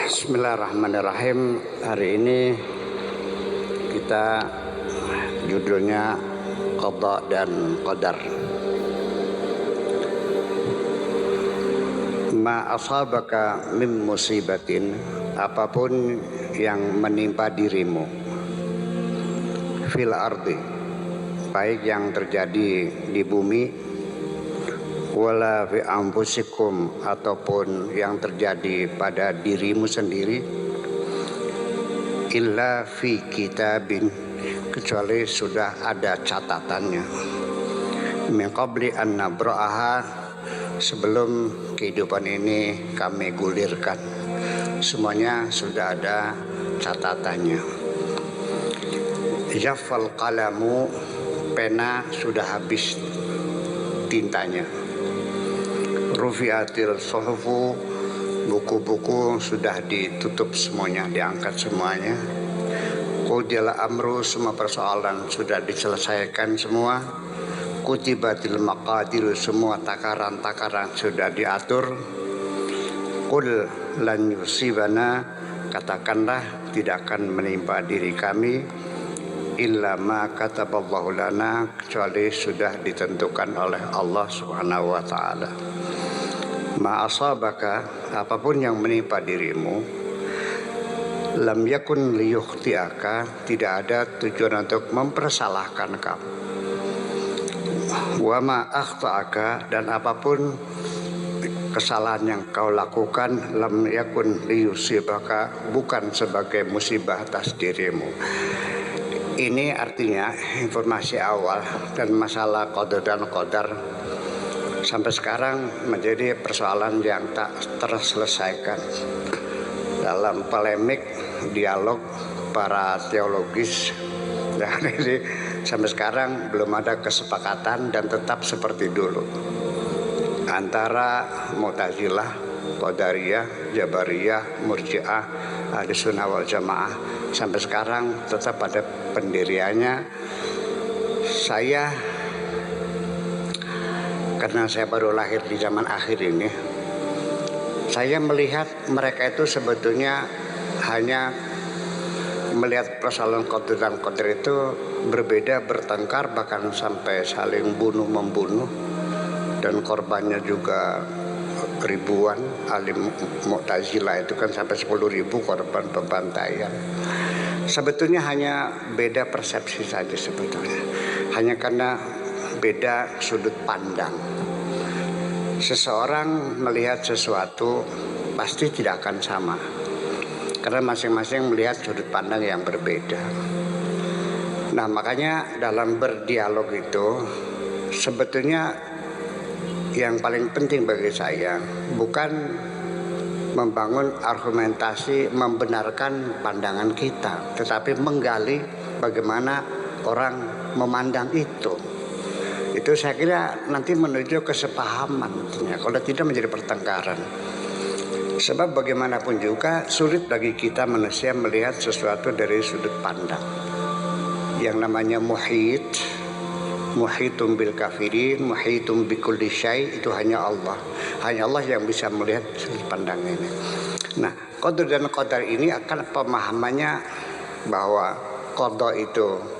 Bismillahirrahmanirrahim. Hari ini kita judulnya Qada dan Qadar. Ma asabaka min musibatin, apapun yang menimpa dirimu, fil ardi, baik yang terjadi di bumi, wala fi anfusikum, ataupun yang terjadi pada dirimu sendiri, illa fi kitabin, kecuali sudah ada catatannya, min qabli an nabra'aha, sebelum kehidupan ini kami gulirkan. Semuanya sudah ada catatannya. Jaffal qalamu, pena sudah habis tintanya. Rufiatil suhufu, buku-buku sudah ditutup semuanya, diangkat semuanya. Qudil amru, semua persoalan sudah diselesaikan semua. Kutibatil maqadir, semua takaran-takaran sudah diatur. Qul lan yusibana, katakanlah tidak akan menimpa diri kami illa ma kataballahu lana, kecuali sudah ditentukan oleh Allah Subhanahu wa taala. Ma asabaka, apapun yang menimpa dirimu, lam yakun liyukhtiaka, tidak ada tujuan untuk mempersalahkan kamu. Wa ma akhta'aka, dan apapun kesalahan yang kau lakukan, lam yakun liyusibaka, bukan sebagai musibah atas dirimu. Ini artinya informasi awal, dan masalah qada dan qadar sampai sekarang menjadi persoalan yang tak terselesaikan. Dalam polemik dialog para teologis, jadi sampai sekarang belum ada kesepakatan dan tetap seperti dulu antara Mu'tazilah, Qadariyah, Jabariyah, Murji'ah, Ahlussunnah wal Jamaah. Sampai sekarang tetap ada pendiriannya. Karena saya baru lahir di zaman akhir ini, saya melihat mereka itu sebetulnya hanya melihat persoalan qada dan qadar itu berbeda, bertengkar, bahkan sampai saling bunuh-membunuh, dan korbannya juga ribuan. Alim Mu'tazilah itu kan sampai 10.000 korban pembantaian. Sebetulnya hanya beda persepsi saja sebetulnya, hanya karena beda sudut pandang. Seseorang melihat sesuatu pasti tidak akan sama, karena masing-masing melihat sudut pandang yang berbeda. Nah, makanya dalam berdialog itu sebetulnya yang paling penting bagi saya bukan membangun argumentasi membenarkan pandangan kita, tetapi menggali bagaimana orang memandang itu. Itu saya kira nanti menuju kesepahaman, kalau tidak menjadi pertengkaran. Sebab bagaimanapun juga sulit bagi kita manusia melihat sesuatu dari sudut pandang. Yang namanya muhitum bil kafirin, muhitum bi kulli syai, itu hanya Allah. Hanya Allah yang bisa melihat sudut pandang ini. Nah, qada dan qadar ini akan pemahamannya bahwa qada itu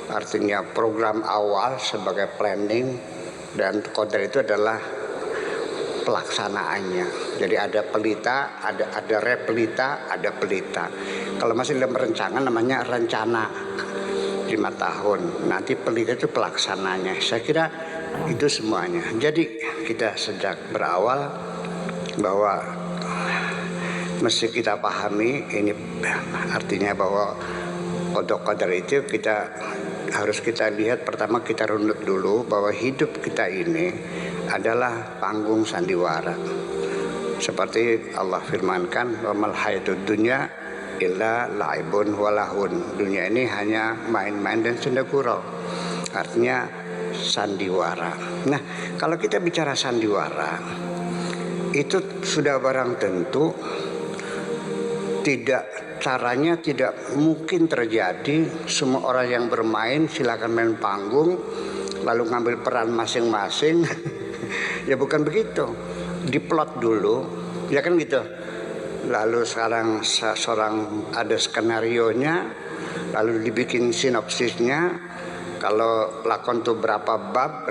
artinya program awal sebagai planning, dan qadar itu adalah pelaksanaannya. Jadi ada pelita, ada repelita, ada pelita. Kalau masih dalam perencanaan namanya rencana 5 tahun. Nanti pelita itu pelaksananya. Saya kira itu semuanya. Jadi kita sejak berawal bahwa mesti kita pahami ini, artinya bahwa qada qadar itu harus kita lihat. Pertama kita runut dulu bahwa hidup kita ini adalah panggung sandiwara. Seperti Allah firmankan, wa mal hayatud dunya illa la'ibun walahun. Dunia ini hanya main-main dan senda gurau. Artinya sandiwara. Nah, kalau kita bicara sandiwara, itu sudah barang tentu caranya tidak mungkin terjadi semua orang yang bermain silakan main panggung lalu ngambil peran masing-masing. Ya bukan begitu. Diplot dulu, ya kan gitu. lalu sekarang seorang ada skenarionya, lalu dibikin sinopsisnya, kalau lakon itu berapa bab,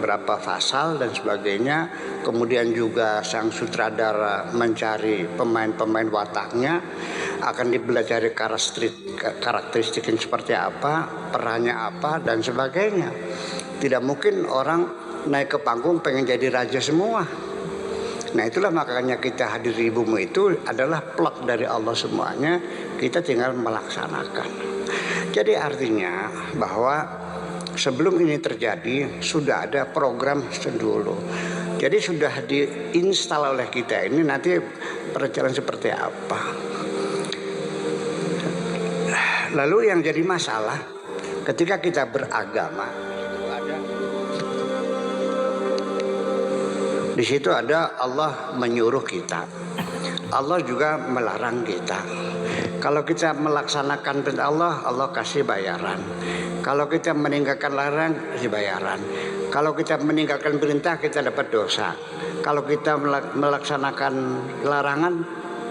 berapa pasal dan sebagainya. Kemudian juga sang sutradara mencari pemain-pemain wataknya, akan dipelajari karakteristiknya seperti apa, perannya apa dan sebagainya. Tidak mungkin orang naik ke panggung pengen jadi raja semua. Nah itulah makanya kita hadir di bumi itu adalah plot dari Allah semuanya, kita tinggal melaksanakan. Jadi artinya bahwa sebelum ini terjadi sudah ada program dulu. Jadi sudah diinstal oleh kita ini nanti perjalanan seperti apa. Lalu yang jadi masalah ketika kita beragama, di situ ada Allah menyuruh kita, Allah juga melarang kita. Kalau kita melaksanakan perintah Allah, Allah kasih bayaran. Kalau kita meninggalkan larang, kasih bayaran. Kalau kita meninggalkan perintah, kita dapat dosa. Kalau kita melaksanakan larangan,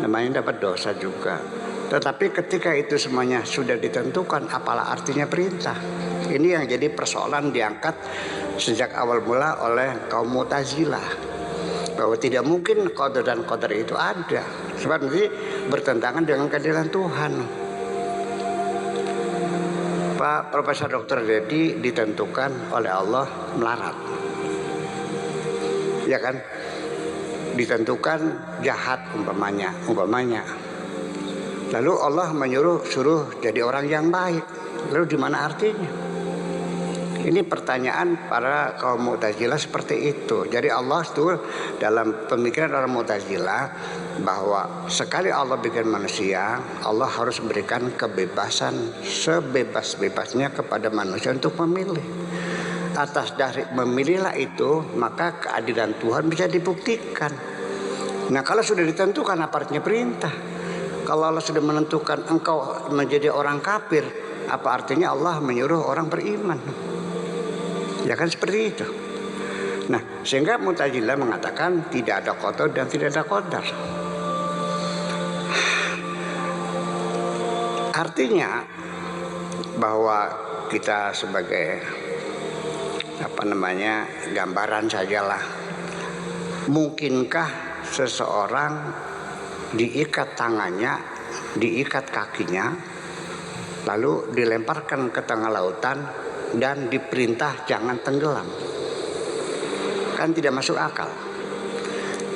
namanya dapat dosa juga. Tetapi ketika itu semuanya sudah ditentukan, apalah artinya perintah? Ini yang jadi persoalan diangkat sejak awal mula oleh kaum Mu'tazilah, bahwa tidak mungkin qadar dan qadar itu ada, sebab nanti bertentangan dengan keadilan Tuhan. Pak Profesor Dr. Dedi ditentukan oleh Allah melarat, ya kan? Ditentukan jahat umpamanya. Lalu Allah suruh jadi orang yang baik. Lalu di mana artinya? Ini pertanyaan para kaum Mu'tazilah seperti itu. Jadi Allah itu dalam pemikiran orang Mu'tazilah bahwa sekali Allah bikin manusia, Allah harus memberikan kebebasan sebebas-bebasnya kepada manusia untuk memilih. Atas dari memilihlah itu, maka keadilan Tuhan bisa dibuktikan. Nah kalau sudah ditentukan apa artinya perintah? Kalau Allah sudah menentukan engkau menjadi orang kafir, apa artinya Allah menyuruh orang beriman? Ya kan seperti itu. Nah sehingga Mu'tazilah mengatakan tidak ada qadar dan tidak ada qadar. Artinya bahwa kita sebagai gambaran sajalah. Mungkinkah seseorang diikat tangannya, diikat kakinya, lalu dilemparkan ke tengah lautan dan diperintah jangan tenggelam? Kan tidak masuk akal.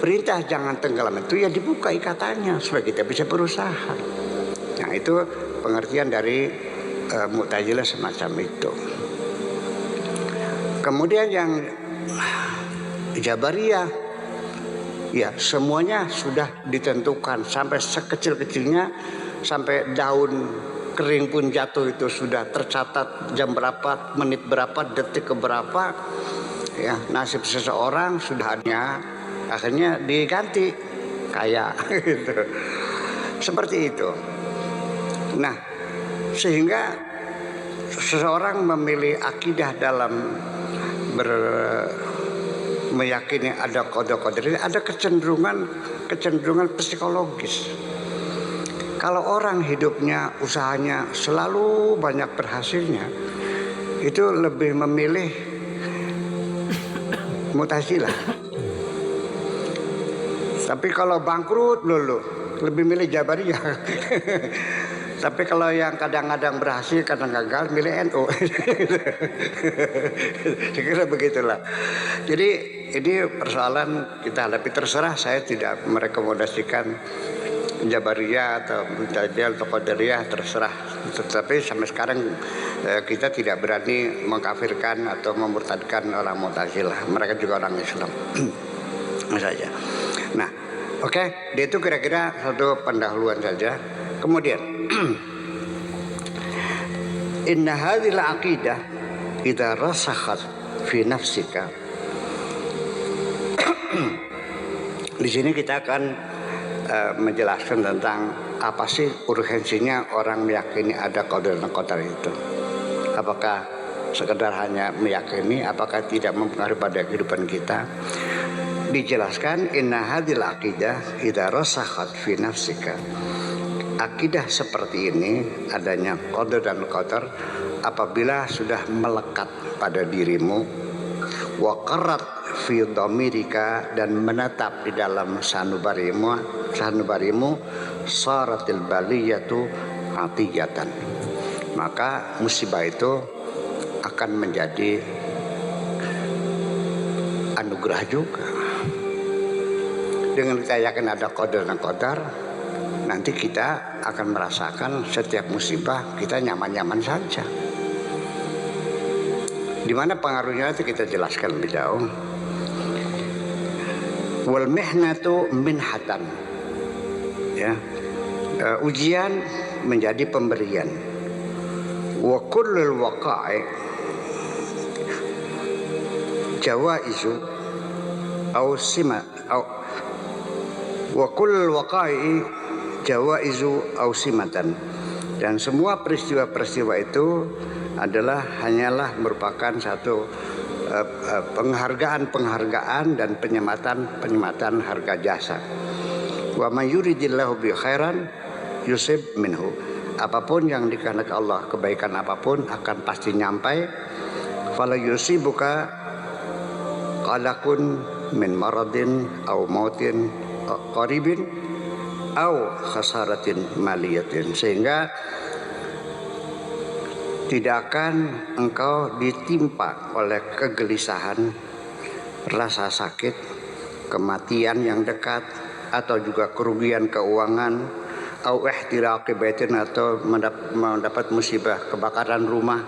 Perintah jangan tenggelam itu ya dibuka ikatannya supaya kita bisa berusaha. Nah itu pengertian dari Mu'tazilah semacam itu. Kemudian yang Jabariyah, ya semuanya sudah ditentukan sampai sekecil-kecilnya, sampai daun kering pun jatuh itu sudah tercatat jam berapa, menit berapa, detik keberapa. Ya, nasib seseorang sudah akhirnya diganti kayak gitu. Seperti itu. Nah, sehingga seseorang memilih akidah dalam meyakini ada qadar ini, ada kecenderungan psikologis. Kalau orang hidupnya, usahanya selalu banyak berhasilnya, itu lebih memilih Mu'tazilah. Tapi kalau bangkrut dulu, lebih milih Jabariyah. Tapi kalau yang kadang-kadang berhasil, kadang gagal, milih NU. Sekira begitulah. Jadi ini persoalan kita hadapi. Terserah, saya tidak merekomendasikan Jabariyah atau Mu'tazilah atau Qadariyah, terserah. Tetapi sampai sekarang kita tidak berani mengkafirkan atau memurtadkan orang Mu'tazilah. Mereka juga orang Islam saja. Nah, oke, itu kira-kira satu pendahuluan saja. Kemudian inna hadhil aqidah idza rasakhat fi nafsika. Di sini kita akan menjelaskan tentang apa sih urgensinya orang meyakini ada qadar dan qadar itu. Apakah sekedar hanya meyakini, apakah tidak mempengaruhi pada kehidupan kita? dijelaskan inna hadhil aqidah idza rasakhat fi nafsika. Akidah seperti ini adanya qadar dan qadar apabila sudah melekat pada dirimu, wa qarrat fi dhamirika dan menetap di dalam sanubarimu saratil baliyatu atiyatan, maka musibah itu akan menjadi anugerah juga. Dengan kita yakin ada qadar dan qadar, nanti kita akan merasakan setiap musibah kita nyaman-nyaman saja. Di mana pengaruhnya itu kita jelaskan lebih jauh. Wal mihnatu minhatan, ya, ujian menjadi pemberian. Wa kullul waqa'i jawaizu au sima au wa kullul waqa'i jawaizu au simatan, dan semua peristiwa-peristiwa itu hanyalah merupakan satu penghargaan dan penyematan harga jasa. Wa may yuridillahu bi khairan yusib minhu, apapun yang dikehendaki Allah, kebaikan apapun akan pasti nyampai. Fala yusibuka qalakun min maradin au mautin qaribin au khasaratin maliyatin, sehingga tidak akan engkau ditimpa oleh kegelisahan, rasa sakit, kematian yang dekat, atau juga kerugian keuangan, au ihtiraqi baitin, atau mendapat musibah kebakaran rumah.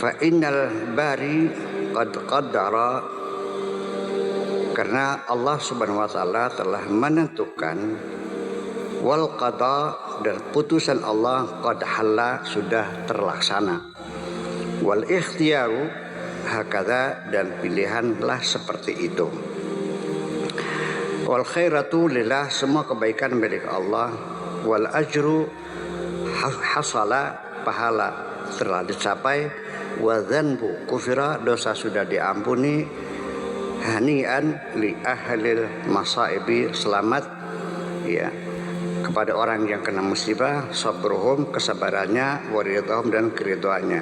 Fa innal bari qad qaddara, karena Allah Subhanahu wa taala telah menentukan, wal qada, dan putusan Allah qad halla, sudah terlaksana, wal ikhtiyaru hakadha, dan pilihanlah seperti itu, wal khairatu lillah, semua kebaikan milik Allah, wal ajru hasala, pahala telah dicapai, wa dzanbu kufira, dosa sudah diampuni, hanian li ahlil masaibi, selamat ya kepada orang yang kena musibah, sabruhum, kesabarannya, waridhahum, dan keridhaannya.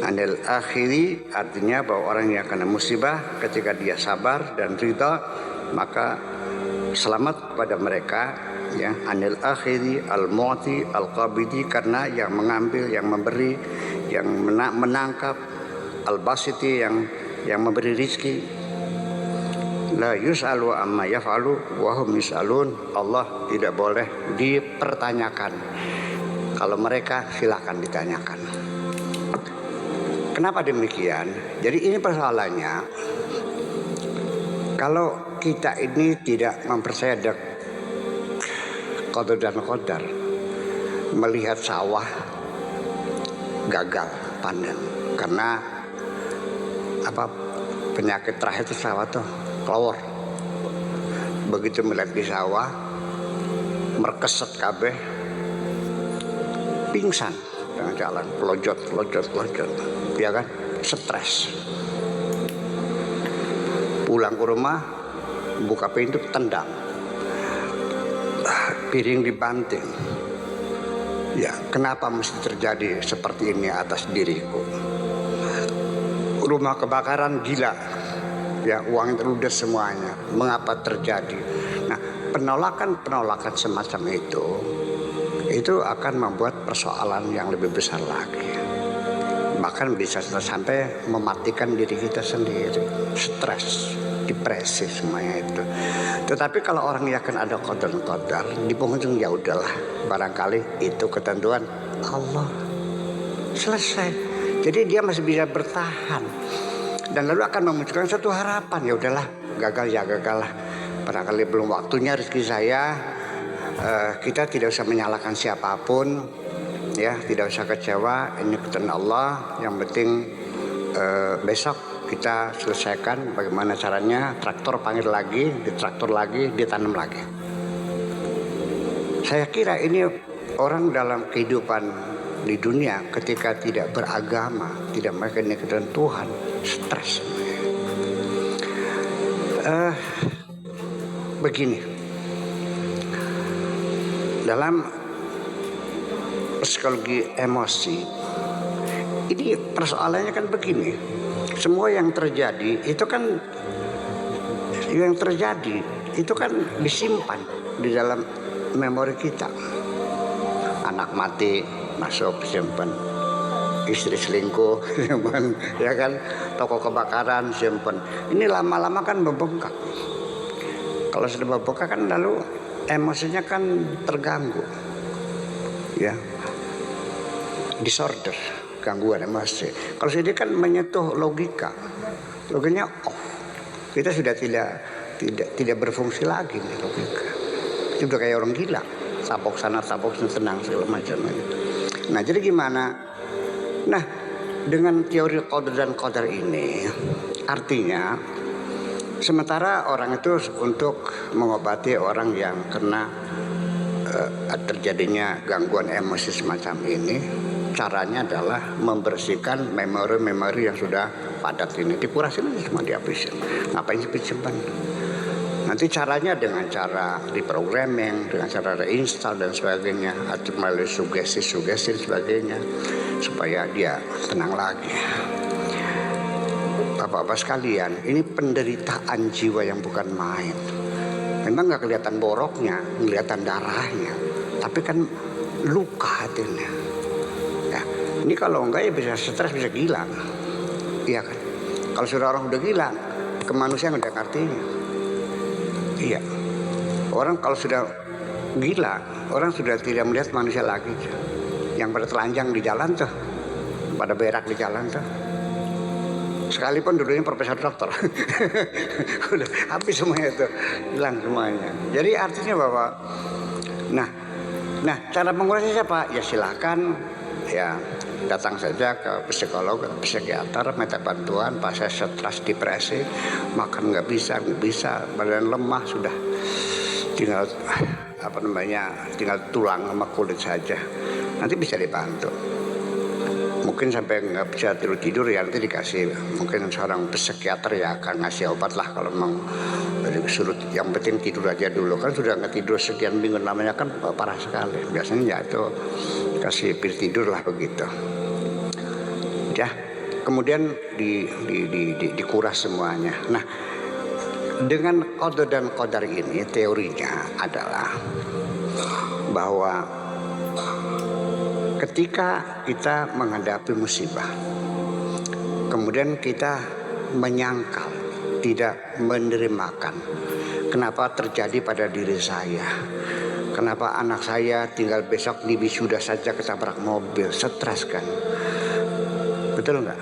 Anil akhiri, artinya bahwa orang yang kena musibah ketika dia sabar dan ridha, maka selamat kepada mereka ya. Anil akhiri al-mu'ti al-qabidi, karena yang mengambil, yang memberi, yang menangkap, al-basiti, yang memberi rizki. La yus'alu amma yaf'alu wa hum yus'alun, Allah tidak boleh dipertanyakan. Kalau mereka silakan ditanyakan. Kenapa demikian? Jadi ini persoalannya, kalau kita ini tidak mempercayai ada qadar dan qadar, melihat sawah gagal panen karena penyakit terakhir itu sawah tuh kelawar. Begitu melihat di sawah merkeset kabeh, pingsan tengah jalan, pelojot, ya kan, stres. Pulang ke rumah, buka pintu, tendang, piring dibanting. Ya, kenapa mesti terjadi seperti ini atas diriku? Rumah kebakaran, gila. Ya, uang terludes semuanya. Mengapa terjadi? Nah, penolakan semacam itu akan membuat persoalan yang lebih besar lagi. Bahkan bisa sampai mematikan diri kita sendiri, stres, depresi, semuanya itu. Tetapi kalau orang yakin ada qadar, di penghujung ya udahlah, barangkali itu ketentuan Allah, selesai. Jadi dia masih bisa bertahan. Dan lalu akan memunculkan satu harapan, ya udahlah, gagal ya gagal lah, barangkali belum waktunya rezeki saya. Kita tidak usah menyalahkan siapapun, ya, tidak usah kecewa, ini ketentuan Allah. Yang penting besok kita selesaikan bagaimana caranya, traktor panggil lagi, ditraktor lagi, ditanam lagi. Saya kira ini orang dalam kehidupan di dunia ketika tidak beragama, tidak mengenai ketentuan Tuhan, stres. Begini, dalam psikologi emosi ini persoalannya kan begini, semua yang terjadi itu kan disimpan di dalam memori kita. Anak mati masuk simpen, istri selingkuh simpen, ya kan, toko kebakaran simpen. Ini lama-lama kan membengkak. Kalau sudah membengkak kan lalu emosinya kan terganggu, ya, disorder, gangguan emosi. Kalau sudah kan menyentuh logikanya off, kita sudah tidak berfungsi lagi nih logika. Itu udah kayak orang gila, sapok sana sapok senang segala macam. Nah jadi gimana? Nah dengan teori qadar dan qadar ini artinya sementara orang itu untuk mengobati orang yang kena terjadinya gangguan emosi semacam ini, caranya adalah membersihkan memori-memori yang sudah padat ini, dikurasin aja semua, dihabisin. Ngapain simpan? Nanti caranya dengan cara reprogramming, dengan cara reinstall dan sebagainya, atau melalui sugesti dan sebagainya, supaya dia tenang lagi. Bapak-bapak sekalian, ini penderitaan jiwa yang bukan main. Memang nggak kelihatan boroknya, kelihatan darahnya, tapi kan luka hatinya. Ya, ini kalau enggak ya bisa stres, bisa gila, iya kan? Kalau sudah orang udah gila, kemanusiaan udah artinya. Iya, orang kalau sudah gila, orang sudah tidak melihat manusia lagi. Yang pada telanjang di jalan tuh, pada berak di jalan tuh, sekalipun dulunya profesor dokter, udah habis semuanya itu, hilang semuanya. Jadi artinya bahwa, nah cara mengurusnya siapa? Ya silakan, ya datang saja ke psikolog, psikiater, minta bantuan. Pas saya stres, depresi, makan nggak bisa, badan lemah, sudah tinggal tinggal tulang sama kulit saja. Nanti bisa dibantu. Mungkin sampai nggak bisa tidur ya nanti dikasih, mungkin seorang psikiater ya akan ngasih obat lah kalau memang disuruh. Yang penting tidur aja dulu, kan sudah nggak tidur sekian minggu, namanya kan parah sekali. Biasanya ya itu kasih pil tidur lah begitu. Ya, kemudian dikuras semuanya. Nah, dengan qadar dan qadar ini teorinya adalah bahwa ketika kita menghadapi musibah, kemudian kita menyangkal, tidak menerimakan, kenapa terjadi pada diri saya, kenapa anak saya tinggal besok di wisuda saja ketabrak mobil, stres kan, betul nggak?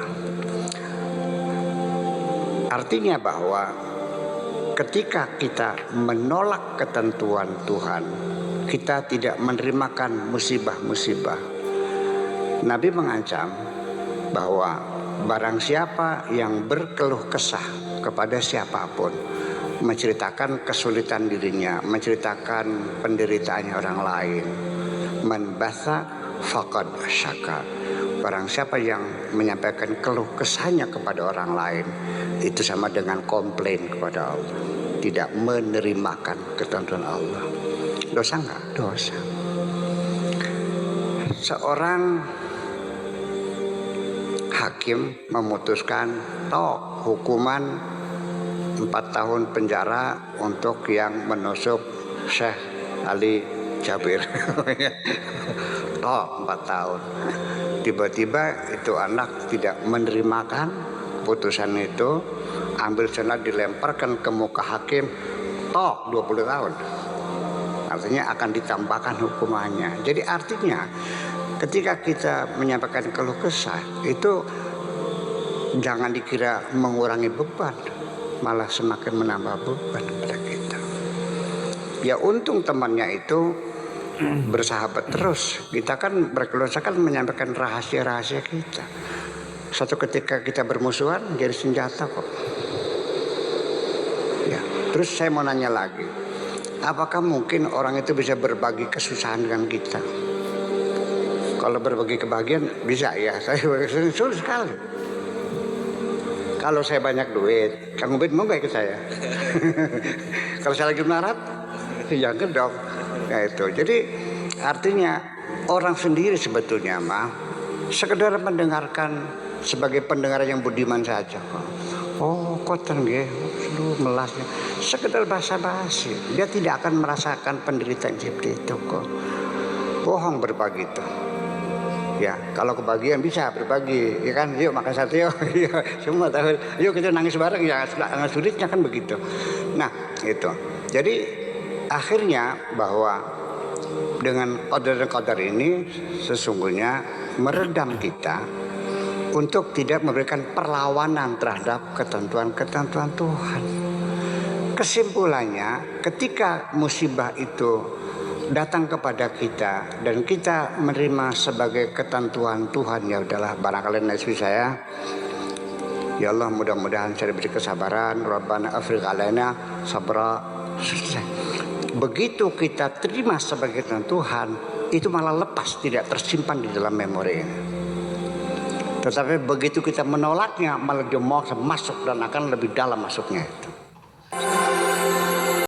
Artinya bahwa ketika kita menolak ketentuan Tuhan, kita tidak menerimakan musibah-musibah. Nabi mengancam bahwa barang siapa yang berkeluh kesah kepada siapapun, menceritakan kesulitan dirinya, menceritakan penderitaannya orang lain, man basa faqad syaka. Barang siapa yang menyampaikan keluh kesahnya kepada orang lain, itu sama dengan komplain kepada Allah, tidak menerimakan ketentuan Allah. Dosa enggak? Dosa. Seorang hakim memutuskan hukuman 4 tahun penjara untuk yang menusuk Syekh Ali Jabir. 4 tahun. Tiba-tiba itu anak tidak menerimakan putusan itu, ambil senjata dilemparkan ke muka hakim, 20 tahun. Artinya akan ditambahkan hukumannya. Jadi artinya ketika kita menyampaikan keluh kesah itu jangan dikira mengurangi beban, malah semakin menambah beban pada kita. Ya untung temannya itu bersahabat terus. Kita kan berkeluh kesah kan menyampaikan rahasia-rahasia kita. Suatu ketika kita bermusuhan jadi senjata kok. Ya, terus saya mau nanya lagi, apakah mungkin orang itu bisa berbagi kesusahan dengan kita? Kalau berbagi kebahagiaan bisa ya, saya sulit sekali. Kalau saya banyak duit, Kang Ubed mau gak ikut saya? Kalau saya lagi melarat, ya enggak dong. Nah itu. Jadi artinya orang sendiri sebetulnya mah sekedar mendengarkan sebagai pendengar yang budiman saja. Oh kotor nggih, melasnya. Sekedar basa-basi. Dia tidak akan merasakan penderitaan seperti itu kok. Bohong berbagi itu. Ya, kalau kebagian bisa berbagi, ya kan? Yuk makan sate yuk, semua tahu. Yuk kita nangis bareng ya, sangat sulitnya kan begitu. Nah, itu. Jadi akhirnya bahwa dengan qadar ini sesungguhnya meredam kita untuk tidak memberikan perlawanan terhadap ketentuan-ketentuan Tuhan. Kesimpulannya, ketika musibah itu datang kepada kita dan kita menerima sebagai ketentuan Tuhan, ya udahlah, barangkali nasib saya, ya Allah mudah-mudahan saya diberi kesabaran, Rabbana afriq alaina sabra. Begitu kita terima sebagai ketentuan Tuhan, itu malah lepas, tidak tersimpan di dalam memori. Tetapi begitu kita menolaknya, malah dia mau masuk dan akan lebih dalam masuknya itu.